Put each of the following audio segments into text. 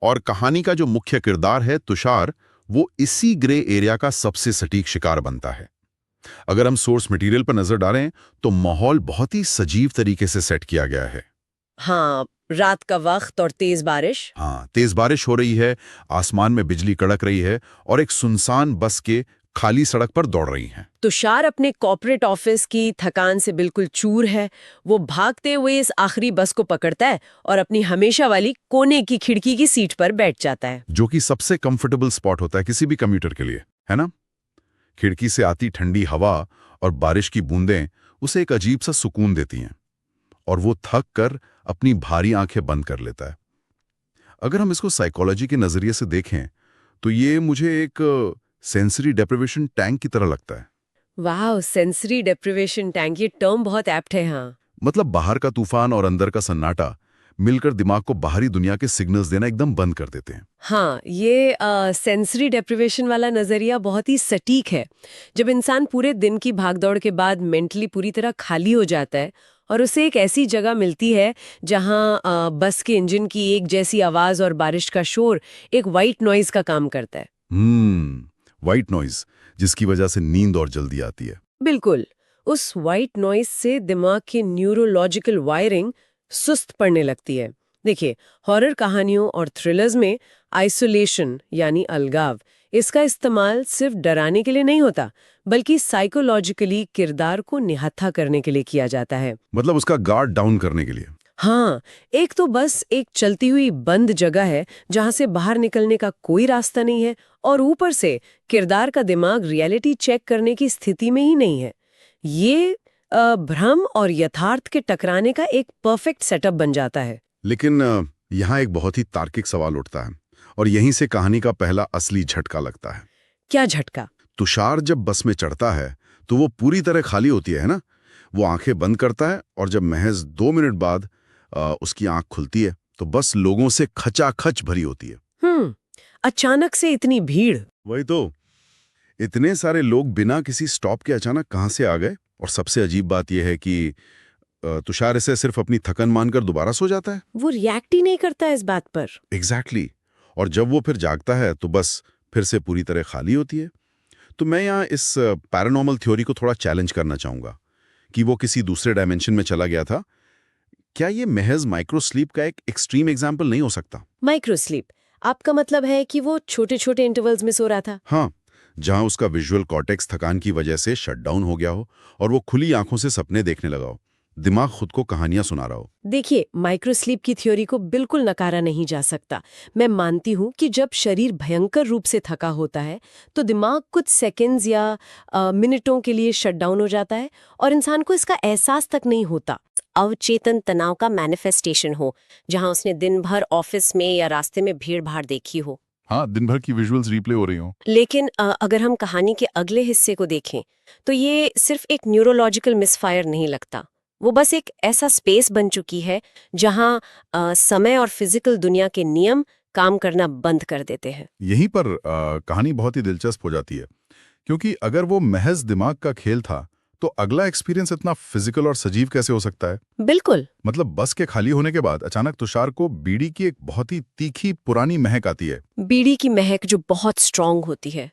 और कहानी का जो मुख्य किरदार है तुषार, वो इसी ग्रे एरिया का सबसे सटीक शिकार बनता है। अगर हम सोर्स मटेरियल पर नजर डालें तो माहौल बहुत ही सजीव तरीके से सेट किया गया है। हाँ, रात का वक्त और तेज बारिश। हाँ, तेज बारिश हो रही है, आसमान में बिजली कड़क रही है और एक सुनसान बस के खाली सड़क पर दौड़ रही हैं। तुषार अपने कॉर्पोरेट ऑफिस की थकान से बिल्कुल चूर है। वो भागते हुए इस आखिरी बस को पकड़ता है और अपनी हमेशा वाली कोने की खिड़की की सीट पर बैठ जाता है, जो कि सबसे कंफर्टेबल स्पॉट होता है किसी भी कम्यूटर के लिए, है ना? खिड़की से आती ठंडी हवा और बारिश की बूंदें उसे एक अजीब सा सुकून देती हैं और वो थक कर अपनी भारी आंखें बंद कर लेता है। अगर हम इसको साइकोलॉजी के नजरिए से देखें तो ये मुझे एक सेंसरी डेप्रिवेशन टैंक की तरह लगता है। वाह, सेंसरी डेप्रिवेशन टैंक, ये टर्म बहुत एप्ट है। हाँ, मतलब बाहर का तूफान और अंदर का सन्नाटा मिलकर दिमाग को बाहरी दुनिया के सिग्नल्स देना एकदम बंद कर देते हैं। हाँ, ये सेंसरी डेप्रिवेशन वाला नज़रिया बहुत ही सटीक है। जब इंसान पूरे दिन की भागदौड़ के बाद मेंटली पूरी तरह खाली हो जाता है और उसे एक ऐसी जगह मिलती है जहाँ बस के इंजन की एक जैसी आवाज़ और बारिश का शोर एक वाइट नॉइज़ का काम करता है। वाइट नॉइज, जिसकी वजह से नींद और जल्दी आती है। बिल्कुल, उस वाइट नॉइज़ से दिमाग की न्यूरोलॉजिकल वायरिंग सुस्त पड़ने लगती है। देखिए, हॉरर कहानियों और थ्रिलर्स में आइसोलेशन यानी अलगाव, इसका इस्तेमाल सिर्फ डराने के लिए नहीं होता, बल्कि साइकोलॉजिकली किरदार को निहत्था करने के लिए किया जाता है। मतलब उसका गार्ड डाउन करने के लिए। हाँ, एक तो बस एक चलती हुई बंद जगह है जहां से बाहर निकलने का कोई रास्ता नहीं है, और ऊपर से किरदार का दिमाग रियलिटी चेक करने की स्थिति में ही नहीं है। ये भ्रम और यथार्थ के टकराने का एक परफेक्ट सेटअप बन जाता है। लेकिन यहाँ एक बहुत ही तार्किक सवाल उठता है और यहीं से कहानी का पहला असली झटका लगता है। क्या झटका? तुषार जब बस में चढ़ता है तो वो पूरी तरह खाली होती है ना? वो आंखें बंद करता है और जब महज 2 मिनट बाद उसकी आंख खुलती है तो बस लोगों से खचाखच भरी होती है। अचानक से इतनी भीड़। वही तो, इतने सारे लोग बिना किसी स्टॉप के अचानक कहां से आ गए? और सबसे अजीब बात यह है कि तुषार इसे सिर्फ अपनी थकन मानकर दोबारा सो जाता है। वो रिएक्ट ही नहीं करता इस बात पर। एग्जैक्टली और जब वो फिर जागता है तो बस फिर से पूरी तरह खाली होती है। तो मैं यहाँ इस पैरानॉर्मल थ्योरी को थोड़ा चैलेंज करना चाहूंगा कि वो किसी दूसरे डायमेंशन में चला गया था। क्या ये महज माइक्रो स्लीप का एक एक्सट्रीम एग्जाम्पल नहीं हो सकता? माइक्रो स्लीप, आपका मतलब है कि वो छोटे छोटे इंटरवल्स में सो रहा था? हाँ, जहां उसका विजुअल कॉर्टेक्स थकान की वजह से शटडाउन हो गया हो और वो खुली आंखों से सपने देखने लगा हो, दिमाग खुद को कहानियां सुना रहा हो। देखिए, माइक्रो स्लीप की थ्योरी को बिल्कुल नकारा नहीं जा सकता। मैं मानती हूँ कि जब शरीर भयंकर रूप से थका होता है तो दिमाग कुछ सेकंड्स या मिनटों के लिए शटडाउन हो जाता है और इंसान को इसका एहसास तक नहीं होता। अवचेतन तनाव का मैनिफेस्टेशन हो, जहां उसने दिन भर ऑफिस में या रास्ते में भीड़ भाड़ देखी हो। हाँ, दिन भर की विजुअल्स रिप्ले हो रही हो। लेकिन अगर हम कहानी के अगले हिस्से को देखें तो ये सिर्फ एक न्यूरोलॉजिकल मिसफायर नहीं लगता। वो बस एक ऐसा स्पेस बन चुकी है जहां समय और फिजिकल दुनिया के नियम काम करना बंद कर देते हैं। यहीं पर कहानी बहुत ही दिलचस्प हो जाती है, क्योंकि अगर वो महज दिमाग का खेल था तो अगला एक्सपीरियंस इतना फिजिकल और सजीव कैसे हो सकता है? बिल्कुल। मतलब बस के खाली होने के बाद अचानक तुषार को बीड़ी की एक बहुत ही तीखी पुरानी महक आती है। बीड़ी की महक जो बहुत स्ट्रांग होती है।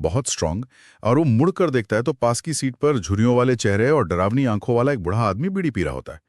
बहुत स्ट्रांग। और वो मुड़ कर देखता है तो पास की सीट पर झुर्रियों वाले चेहरे और डरावनी आंखों वाला एक बूढ़ा आदमी बीड़ी पी रहा होता है।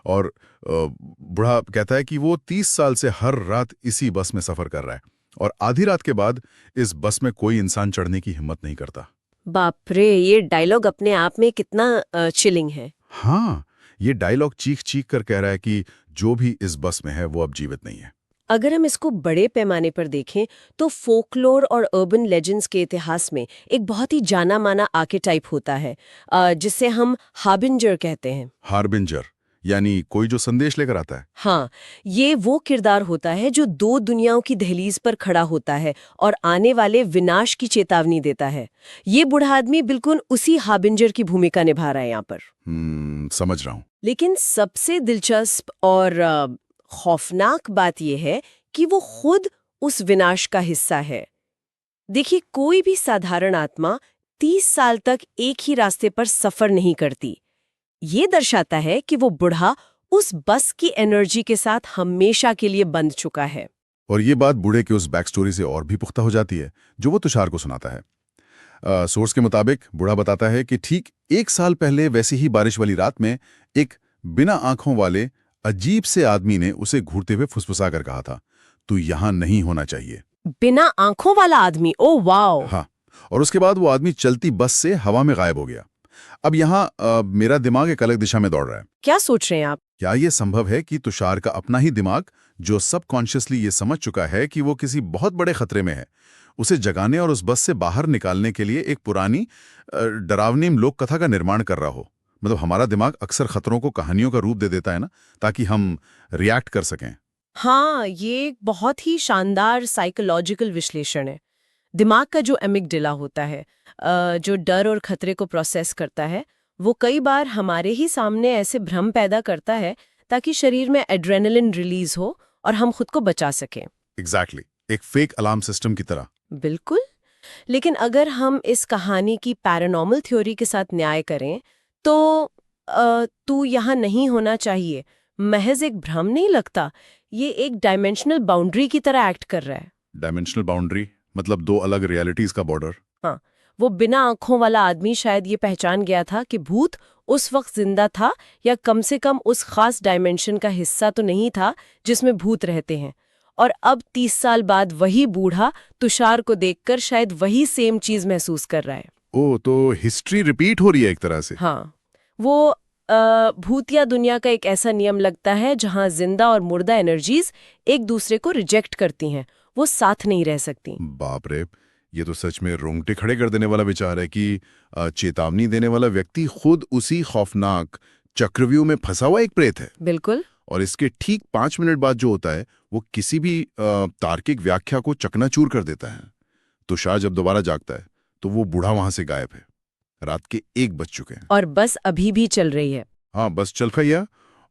और बूढ़ा कहता है कि वो 30 साल से हर रात इसी बस में सफर कर रहा है और आधी रात के बाद इस बस में कोई इंसान चढ़ने की हिम्मत नहीं करता। बाप रे, ये डायलॉग अपने आप में कितना चिलिंग है। हाँ, ये डायलॉग चीख चीख कर कह रहा है कि जो भी इस बस में है वो अब जीवित नहीं है। अगर हम इसको बड़े पैमाने पर देखें तो फोकलोर और अर्बन लेजेंड्स के इतिहास में एक बहुत ही जाना माना आर्केटाइप होता है, जिसे हम हार्बिंजर कहते हैं। हार्बिंजर यानी कोई जो संदेश लेकर आता है। हाँ, ये वो किरदार होता है जो दो दुनियाओं की दहलीज पर खड़ा होता है और आने वाले विनाश की चेतावनी देता है। ये बूढ़ा आदमी बिल्कुल उसी हार्बिंजर की भूमिका निभा रहा है यहाँ पर। समझ रहा हूँ। लेकिन सबसे दिलचस्प और खौफनाक बात यह है कि वो खुद उस विनाश का हिस्सा है। देखिए, कोई भी साधारण आत्मा 30 साल तक एक ही रास्ते पर सफर नहीं करती। ये दर्शाता है कि वो बूढ़ा उस बस की एनर्जी के साथ हमेशा के लिए बंध चुका है। और ये बात बूढ़े के उस बैक स्टोरी से और भी पुख्ता हो जाती है जो वो तुषार को सुनाता है। सोर्स के मुताबिक बूढ़ा बताता है कि ठीक 1 साल पहले वैसी ही बारिश वाली रात में एक बिना आंखों वाले अजीब से आदमी ने उसे घूरते हुए फुसफुसा कर कहा था, तू यहां नहीं होना चाहिए। बिना आंखों वाला आदमी? Oh wow! हाँ, और उसके बाद वो आदमी चलती बस से हवा में गायब हो गया। अब यहाँ मेरा दिमाग एक अलग दिशा में दौड़ रहा है। क्या सोच रहे हैं आप? क्या ये संभव है कि तुषार का अपना ही दिमाग, जो सबकॉन्शियसली ये समझ चुका है कि वो किसी बहुत बड़े खतरे में है, उसे जगाने और उस बस से बाहर निकालने के लिए एक पुरानी डरावनी लोक कथा का निर्माण कर रहा हो? मतलब हमारा दिमाग अक्सर खतरों को कहानियों का रूप दे देता है ना, ताकि हम रिएक्ट कर सकें। हाँ, ये एक बहुत ही शानदार साइकोलॉजिकल विश्लेषण है। दिमाग का जो एमिगडाला होता है, जो डर और खतरे को प्रोसेस करता है, वो कई बार हमारे ही सामने ऐसे भ्रम पैदा करता है ताकि शरीर में एड्रेनलिन रिलीज हो और हम खुद को बचा सकें। एग्जैक्टली, एक फेक अलार्म सिस्टम की तरह। बिल्कुल। लेकिन अगर हम इस कहानी की पैरानॉर्मल थ्योरी के साथ न्याय करें तो तू यहाँ नहीं होना चाहिए महज एक भ्रम नहीं लगता, ये एक डायमेंशनल बाउंड्री की तरह एक्ट कर रहा है। डायमेंशनल बाउंड्री मतलब 2 अलग रियलिटीज का बॉर्डर। हाँ, वो बिना आंखों वाला आदमी शायद ये पहचान गया था कि भूत उस वक्त जिंदा था, या कम से कम उस खास डायमेंशन का हिस्सा तो नहीं था जिसमें भूत रहते हैं। और अब 30 साल बाद वही बूढ़ा तुषार को देखकर शायद वही सेम चीज महसूस कर रहा है। ओ, तो हिस्ट्री रिपीट हो रही है एक तरह से। हाँ, वो भूतिया दुनिया का एक ऐसा नियम लगता है जहां जिंदा और मुर्दा एनर्जीज एक दूसरे को रिजेक्ट करती हैं, वो साथ नहीं रह सकती। बाप रे, ये तो सच में रोंगटे खड़े कर देने वाला विचार है कि चेतावनी देने वाला व्यक्ति खुद उसी खौफनाक चक्रव्यूह में फंसा हुआ एक प्रेत है। बिल्कुल। और इसके ठीक 5 मिनट बाद जो होता है वो किसी भी तार्किक व्याख्या को चकनाचूर कर देता है। तुषार जब दोबारा जागता है तो वो बूढ़ा वहां से गायब है। रात के 1 बज चुके हैं और बस अभी भी चल रही है। हाँ, बस चल खई है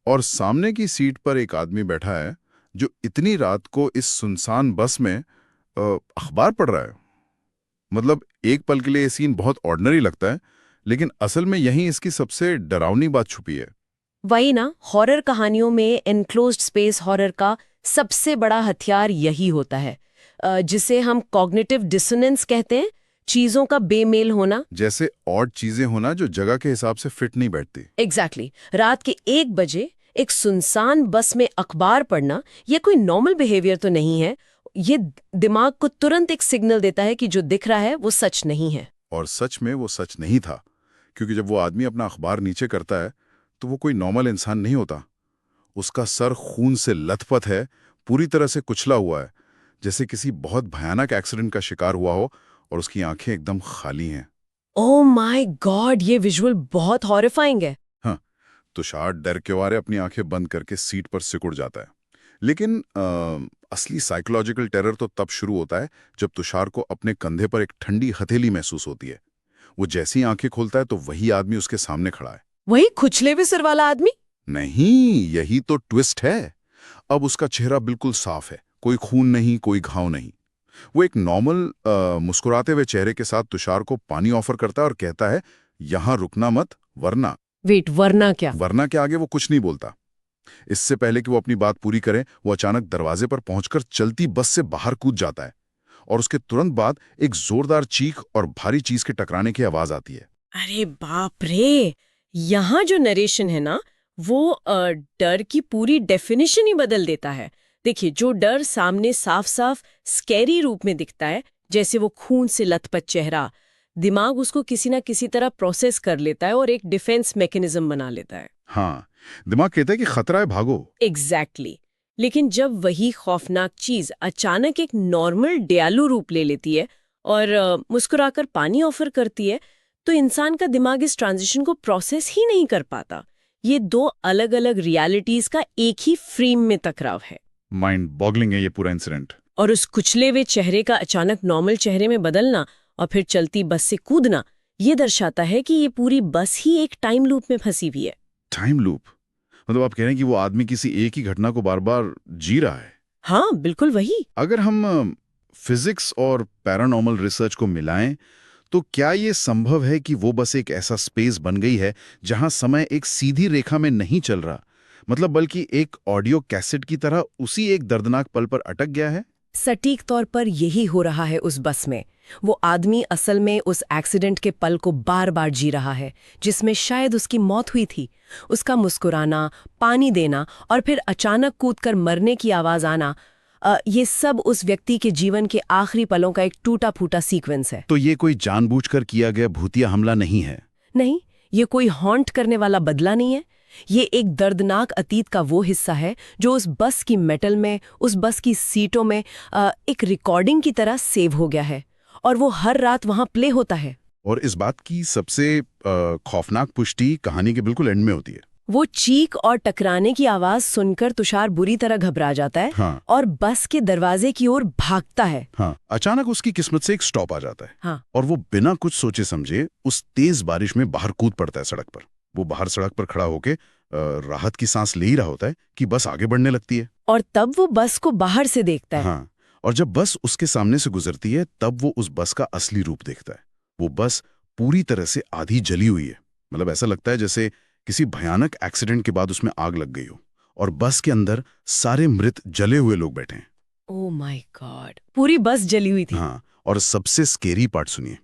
और सामने की सीट पर एक आदमी बैठा है जो इतनी रात को इस सुनसान बस में अखबार पढ़ रहा है। मतलब एक पल के लिए ये सीन बहुत ऑर्डिनरी लगता है, लेकिन असल में यही इसकी सबसे डरावनी बात छुपी है। वही ना, हॉरर कहानियों में एनक्लोज्ड स्पेस हॉरर का सबसे बड़ा हथियार यही होता है, जिसे हम कॉग्निटिव डिसोनेंस कहते हैं, चीजों का बेमेल होना। जैसे ऑड चीजें होना जो जगह के हिसाब से फिट नहीं बैठती। एग्जैक्टली। रात के 1 बजे एक सुनसान बस में अखबार पढ़ना ये कोई नॉर्मल बिहेवियर तो नहीं है। ये दिमाग को तुरंत एक सिग्नल देता है कि जो दिख रहा है वो सच नहीं है। और सच में वो सच नहीं था, क्योंकि जब वो आदमी अपना अखबार नीचे करता है तो वो कोई नॉर्मल इंसान नहीं होता। उसका सर खून से लथपथ है, पूरी तरह से कुचला हुआ है, जैसे किसी बहुत भयानक एक्सीडेंट का शिकार हुआ हो, और उसकी आंखें एकदम खाली हैं। ओह माय गॉड, ये विजुअल बहुत हॉरिफाइंग है। हाँ, तुषार डर के मारे अपनी आंखें बंद करके सीट पर सिकुड़ जाता है। लेकिन असली साइकोलॉजिकल टेरर तो तब शुरू होता है जब तुषार को अपने कंधे पर एक ठंडी हथेली महसूस होती है। वो जैसी आंखें खोलता है तो वही आदमी उसके सामने खड़ा है। वही खुचले हुए सिर वाला आदमी? नहीं, यही तो ट्विस्ट है। अब उसका चेहरा बिल्कुल साफ है, कोई खून नहीं, कोई घाव नहीं। वो एक नॉर्मल मुस्कुराते हुए चेहरे के साथ तुषार को पानी ऑफर करता है और कहता है, यहां रुकना मत, वरना। वेट, वरना क्या? वरना के आगे वो कुछ नहीं बोलता। इससे पहले कि वो अपनी बात पूरी करे, वो अचानक दरवाजे पर पहुंचकर चलती बस से बाहर कूद जाता है, और उसके तुरंत बाद एक जोरदार चीख और भारी चीज के टकराने की आवाज आती है। अरे बाप रे, यहाँ जो नरेशन है ना, वो डर की पूरी डेफिनेशन ही बदल देता है। देखिए, जो डर सामने साफ साफ स्कैरी रूप में दिखता है, जैसे वो खून से लथपथ चेहरा, दिमाग उसको किसी ना किसी तरह प्रोसेस कर लेता है और एक डिफेंस मैकेनिज्म बना लेता है। हाँ, दिमाग कहता है कि खतरा है, भागो। एग्जैक्टली। लेकिन जब वही खौफनाक चीज अचानक एक नॉर्मल दयालु रूप ले लेती है और मुस्कुराकर पानी ऑफर करती है, तो इंसान का दिमाग इस ट्रांजिशन को प्रोसेस ही नहीं कर पाता। ये 2 अलग अलग रियलिटीज का एक ही फ्रेम में टकराव है। माइंड बॉगलिंग है ये पूरा इंसिडेंट। और उस कुचले हुए चेहरे का अचानक नॉर्मल चेहरे में बदलना और फिर चलती बस से कूदना, ये दर्शाता है कि ये पूरी बस ही एक टाइम लूप में फंसी हुई है। Time loop? मतलब आप कह रहे हैं कि वो आदमी किसी एक ही घटना को बार बार जी रहा है? हाँ, बिल्कुल वही। अगर हम फिजिक्स और पैरानॉर्मल रिसर्च को मिलाएं तो क्या ये संभव है कि वो बस एक ऐसा स्पेस बन गई है जहां समय एक सीधी रेखा में नहीं चल रहा, मतलब बल्कि एक ऑडियो कैसेट की तरह उसी एक दर्दनाक पल पर अटक गया है। सटीक तौर पर यही हो रहा है उस बस में। वो आदमी असल में उस एक्सीडेंट के पल को बार बार जी रहा है जिसमें शायद उसकी मौत हुई थी। उसका मुस्कुराना, पानी देना और फिर अचानक कूदकर मरने की आवाज आना, ये सब उस व्यक्ति के जीवन के आखिरी पलों का एक टूटा फूटा सीक्वेंस है। तो ये कोई जानबूझकर किया गया भूतिया हमला नहीं है। नहीं, ये कोई हॉन्ट करने वाला बदला नहीं है। ये एक दर्दनाक अतीत का वो हिस्सा है जो उस बस की मेटल में, उस बस की सीटों में एक रिकॉर्डिंग की तरह सेव हो गया है और वो हर रात वहां प्ले होता है। और इस बात की सबसे खौफनाक पुष्टि कहानी के बिल्कुल एंड में होती है। वो चीख और टकराने की आवाज सुनकर तुषार बुरी तरह घबरा जाता है। हाँ। और बस के दरवाजे की ओर भागता है। हाँ, अचानक उसकी किस्मत से एक स्टॉप आ जाता है। हाँ। और वो बिना कुछ सोचे समझे उस तेज बारिश में बाहर कूद पड़ता है सड़क पर। वो बाहर सड़क पर खड़ा होके राहत की सांस ले ही रहा होता है कि बस आगे बढ़ने लगती है। और तब वो बस को बाहर से देखता है। हाँ, और जब बस उसके सामने से गुजरती है तब वो उस बस का असली रूप देखता है। वो बस पूरी तरह से आधी जली हुई है। मतलब ऐसा लगता है जैसे किसी भयानक एक्सीडेंट के बाद उसमें आग लग गई हो और बस के अंदर सारे मृत जले हुए लोग बैठे हैं। ओह माय गॉड, पूरी बस जली हुई थी। हाँ, और सबसे स्केरी पार्ट सुनिए।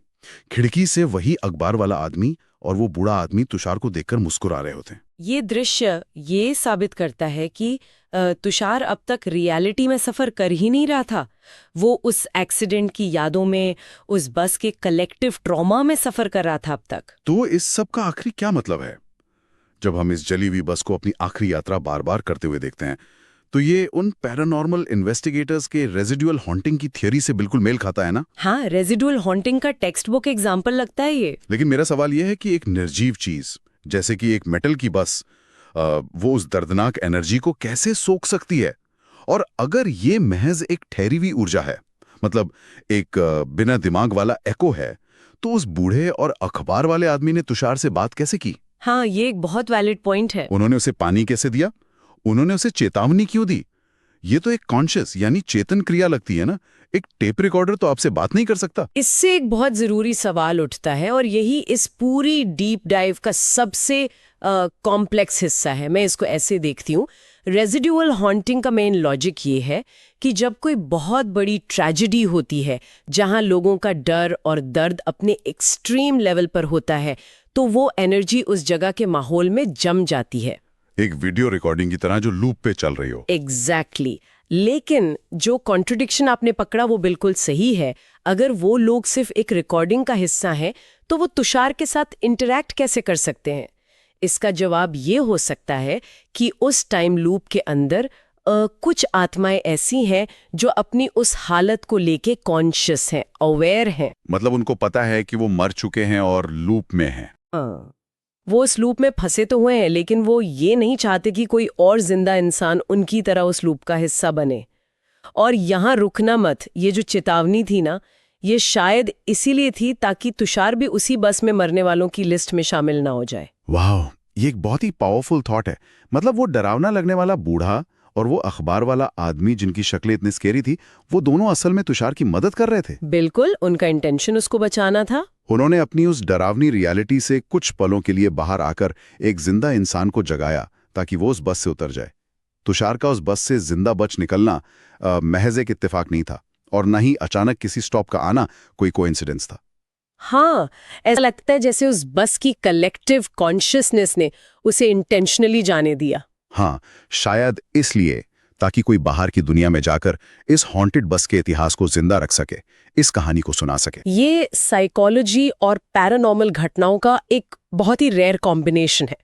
खिड़की से वही अखबार वाला आदमी और वो बूढ़ा आदमी तुषार को देखकर मुस्कुरा रहे होते हैं। ये दृश्य ये साबित करता है कि तुषार अब तक रियलिटी में सफर कर ही नहीं रहा था। वो उस एक्सीडेंट की यादों में, उस बस के कलेक्टिव ट्रॉमा में सफर कर रहा था अब तक। तो इस सब का आखिरी क्या मतलब है? जब हम इस जली हुई बस को अपनी आखिरी यात्रा बार बार करते हुए देखते हैं तो ये उन पैरानॉर्मल इन्वेस्टिगेटर्स के रेजिडुअल हॉन्टिंग की थियोरी से बिल्कुल मेल खाता है ना? हाँ, रेजिडुअल हॉन्टिंग का टेक्स्ट बुक एग्जाम्पल लगता है ये। लेकिन मेरा सवाल यह है कि एक निर्जीव चीज जैसे कि एक मेटल की बस वो उस दर्दनाक एनर्जी को कैसे सोख सकती है? और अगर ये महज एक ठहरी हुई ऊर्जा है, मतलब एक बिना दिमाग वाला एको है, तो उस बूढ़े और अखबार वाले आदमी ने तुषार से बात कैसे की? हाँ, ये एक बहुत वैलिड पॉइंट है। उन्होंने उसे पानी कैसे दिया? उन्होंने उसे चेतावनी क्यों दी? ये तो एक कॉन्शियस यानी चेतन क्रिया लगती है ना। एक टेप रिकॉर्डर तो आपसे बात नहीं कर सकता। इससे एक बहुत जरूरी सवाल उठता है और यही इस पूरी डीप डाइव का सबसे कॉम्प्लेक्स हिस्सा है। मैं इसको ऐसे देखती हूँ, रेजिडुअल हॉन्टिंग का मेन लॉजिक ये है कि जब कोई बहुत बड़ी ट्रेजेडी होती है जहां लोगों का डर और दर्द अपने एक्सट्रीम लेवल पर होता है, तो वो एनर्जी उस जगह के माहौल में जम जाती है। एक वीडियो रिकॉर्डिंग की तरह जो लूप पे चल रही हो। एग्जैक्टली। लेकिन जो कॉन्ट्रडिक्शन आपने पकड़ा वो बिल्कुल सही है। अगर वो लोग सिर्फ एक रिकॉर्डिंग का हिस्सा हैं, तो वो तुषार के साथ इंटरैक्ट कैसे कर सकते हैं? इसका जवाब ये हो सकता है कि उस टाइम लूप के अंदर कुछ आत्माएं ऐसी हैं जो अपनी उस हालत को लेके कॉन्शियस हैं, अवेयर हैं। मतलब उनको पता है कि वो मर चुके हैं और लूप में हैं। वो उस लूप में फंसे तो हुए हैं, लेकिन वो ये नहीं चाहते कि कोई और जिंदा इंसान उनकी तरह उस लूप का हिस्सा बने। और यहाँ रुकना मत, ये जो चेतावनी थी ना, ये शायद इसीलिए थी ताकि तुषार भी उसी बस में मरने वालों की लिस्ट में शामिल ना हो जाए। वाह, ये एक बहुत ही पावरफुल थॉट है। मतलब वो डरावना लगने वाला बूढ़ा और वो अखबार वाला आदमी जिनकी शक्लें इतनी स्केरी थी, वो दोनों असल में तुषार की मदद कर रहे थे। बिल्कुल, उनका इंटेंशन उसको बचाना था। उन्होंने अपनी उस डरावनी रियलिटी से कुछ पलों के लिए बाहर आकर एक जिंदा इंसान को जगाया ताकि वो उस बस से उतर जाए। तुषार का उस बस से जिंदा बच निकलना महज एक इत्तेफाक नहीं था और न ही अचानक किसी स्टॉप का आना कोई कोइंसिडेंस था। हाँ, ऐसा लगता है जैसे उस बस की कलेक्टिव कॉन्शियसनेस ने उसे इंटेंशनली जाने दिया। हाँ, शायद इसलिए ताकि कोई बाहर की दुनिया में जाकर इस हॉन्टेड बस के इतिहास को जिंदा रख सके, इस कहानी को सुना सके। ये साइकोलॉजी और पैरानॉर्मल घटनाओं का एक बहुत ही रेयर कॉम्बिनेशन है।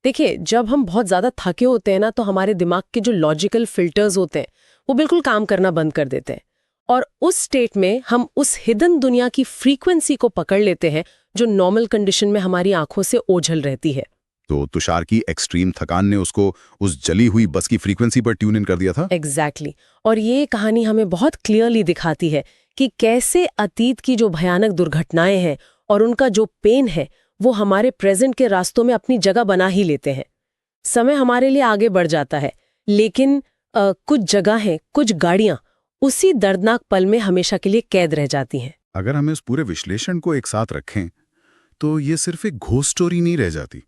देखिए, जब हम बहुत ज्यादा थके होते हैं ना, तो हमारे दिमाग के जो लॉजिकल फिल्टर्स होते हैं वो बिल्कुल काम करना बंद कर देते हैं और उस स्टेट में हम उस हिडन दुनिया की फ्रीक्वेंसी को पकड़ लेते हैं जो नॉर्मल कंडीशन में हमारी आंखों से ओझल रहती है। तो तुषार की एक्सट्रीम थकान ने उसको उस जली हुई बस की फ्रीक्वेंसी पर ट्यून इन कर दिया था। एग्जैक्टली। और ये कहानी हमें बहुत क्लियरली दिखाती है कि कैसे अतीत की जो भयानक दुर्घटनाएं हैं और उनका जो पेन है वो हमारे प्रेजेंट के रास्तों में अपनी जगह बना ही लेते हैं। समय हमारे लिए आगे बढ़ जाता है, लेकिन कुछ जगहें, कुछ गाड़ियां उसी दर्दनाक पल में हमेशा के लिए कैद रह जाती हैं। अगर हम इस पूरे विश्लेषण को एक साथ रखें तो ये सिर्फ एक घोस्ट स्टोरी नहीं रह जाती,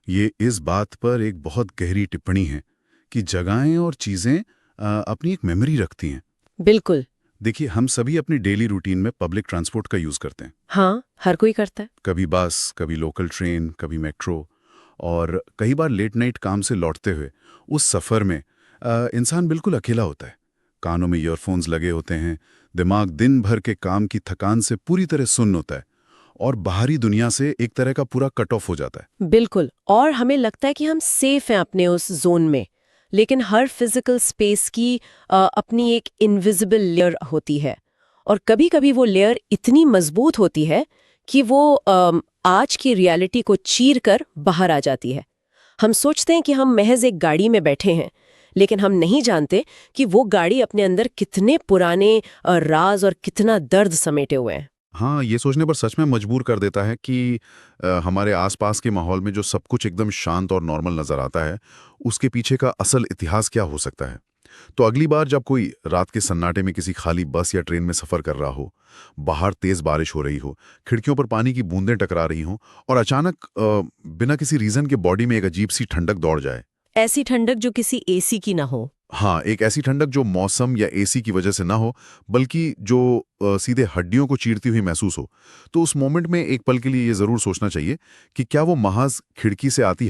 ये इस बात पर एक बहुत गहरी टिप्पणी है कि जगहें और चीजें अपनी एक मेमोरी रखती हैं। बिल्कुल। देखिए, हम सभी अपनी डेली रूटीन में पब्लिक ट्रांसपोर्ट का यूज करते हैं। हाँ, हर कोई करता है। कभी बस, कभी लोकल ट्रेन, कभी मेट्रो, और कई बार लेट नाइट काम से लौटते हुए उस सफ़र में इंसान बिल्कुल अकेला होता है। कानों में ईयरफोन्स लगे होते हैं, दिमाग दिन भर के काम की थकान से पूरी तरह सुन्न होता है और बाहरी दुनिया से एक तरह का पूरा कट ऑफ हो जाता है। बिल्कुल। और हमें लगता है कि हम सेफ हैं अपने उस जोन में, लेकिन हर फिजिकल स्पेस की अपनी एक इनविजिबल लेयर होती है। और कभी-कभी वो लेयर इतनी मजबूत होती है कि वो आज की रियलिटी को चीर कर बाहर आ जाती है। हम सोचते हैं कि हम महज एक गाड़ी में बैठे हैं, लेकिन हम नहीं जानते कि वो गाड़ी अपने अंदर कितने पुराने राज और कितना दर्द समेटे हुए हैं। हाँ, ये सोचने पर सच में मजबूर कर देता है कि हमारे आसपास के माहौल में जो सब कुछ एकदम शांत और नॉर्मल नज़र आता है, उसके पीछे का असल इतिहास क्या हो सकता है। तो अगली बार जब कोई रात के सन्नाटे में किसी खाली बस या ट्रेन में सफ़र कर रहा हो, बाहर तेज़ बारिश हो रही हो, खिड़कियों पर पानी की बूंदें टकरा रही हों और अचानक बिना किसी रीज़न के बॉडी में एक अजीब-सी ठंडक दौड़ जाए। ऐसी ठंडक जो किसी एसी की ना हो। हाँ, एक ऐसी ठंडक जो मौसम या एसी की वजह से ना हो, बल्कि जो सीधे हड्डियों को चीरती हुई महसूस हो। तो उस मोमेंट में एक पल के लिए ये ज़रूर सोचना चाहिए कि क्या वो महज़ खिड़की से आती